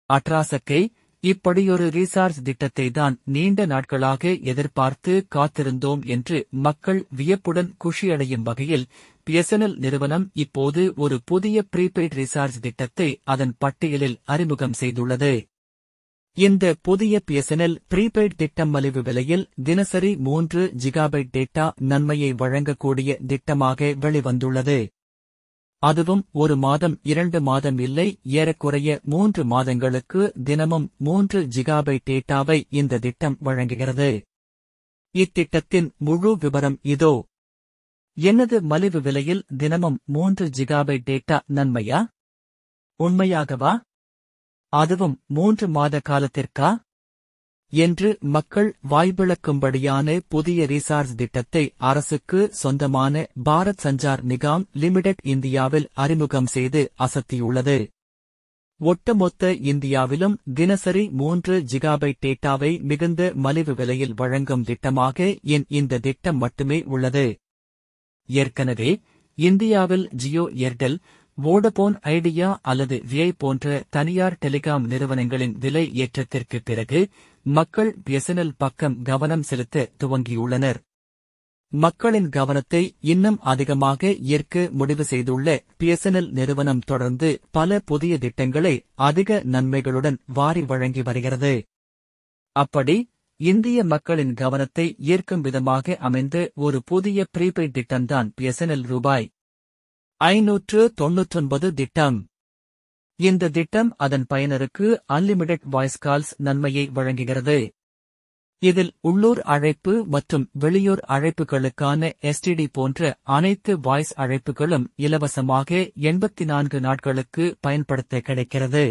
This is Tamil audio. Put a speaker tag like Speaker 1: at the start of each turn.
Speaker 1: அட்ராசக்கை, இப்படியொரு ரீசார்ஜ் திட்டத்தை தான் நீண்ட நாட்களாக எதிர்பார்த்து காத்திருந்தோம் என்று மக்கள் வியப்புடன் குஷியடையும் வகையில் பிஎஸ்என்எல் நிறுவனம் இப்போது ஒரு புதிய ப்ரீபெய்ட் ரீசார்ஜ் திட்டத்தை அதன் பட்டியலில் அறிமுகம் செய்துள்ளது. இந்த புதிய பிஎஸ்என்எல் ப்ரீபெய்ட் திட்டம் மலிவு விலையில் தினசரி 3 ஜிகாபைட் டேட்டா நன்மையை வழங்கக்கூடிய திட்டமாக வெளிவந்துள்ளது. அதுவும் 1 மாதம் 2 மாதம் இல்லை, ஏறக்குறைய 3 மாதங்களுக்கு தினமும் 3 ஜிகாபைட் டேட்டாவை இந்த திட்டம் வழங்குகிறது. இத்திட்டத்தின் முழு விபரம் இதோ. என்னது, மலிவு விலையில் தினமும் 3 ஜிகாபைட் டேட்டா நன்மையா? உண்மையாகவா? அதுவும் 3 மாத காலத்திற்கா என்று மக்கள் வாய்பிளக்கும்படியான புதிய ரீசார்ஜ் திட்டத்தை அரசுக்கு சொந்தமான பாரத் சஞ்சார் நிகாம் லிமிடெட் இந்தியாவில் அறிமுகம் செய்து அசத்தியுள்ளது. ஒட்டுமொத்த இந்தியாவிலும் தினசரி 3 ஜிகாபைட் டேட்டாவை மிகுந்த மலிவு விலையில் வழங்கும் திட்டமாக இந்த திட்டம் மட்டுமே உள்ளது. ஏற்கனவே இந்தியாவில் ஜியோ, ஏர்டெல், வோடபோன் ஐடியா அல்லது விஐ போன்ற தனியார் டெலிகாம் நிறுவனங்களின் விலை ஏற்றத்திற்குப் பிறகு மக்கள் பிஎஸ்என்எல் பக்கம் கவனம் செலுத்த துவங்கியுள்ளனர். மக்களின் கவனத்தை இன்னும் அதிகமாக ஈர்க்க முடிவு செய்துள்ள பிஎஸ்என்எல் நிறுவனம் தொடர்ந்து பல புதிய திட்டங்களை அதிக நன்மைகளுடன் வாரி வழங்கி வருகிறது. அப்படி இந்திய மக்களின் கவனத்தை ஈர்க்கும் விதமாக அமைந்த ஒரு புதிய ப்ரீபெய்ட் திட்டம்தான் பிஎஸ்என்எல் ரூபாய் 599 திட்டம். இந்த திட்டம் அதன் பயனருக்கு அன்லிமிடெட் வாய்ஸ் கால்ஸ் நன்மையை வழங்குகிறது. இதில் உள்ளூர் அழைப்பு மற்றும் வெளியூர் அழைப்புகளுக்கான எஸ்டிடி போன்ற அனைத்து வாய்ஸ் அழைப்புகளும் இலவசமாக 84 நாட்களுக்கு பயன்படுத்த கிடைக்கிறது.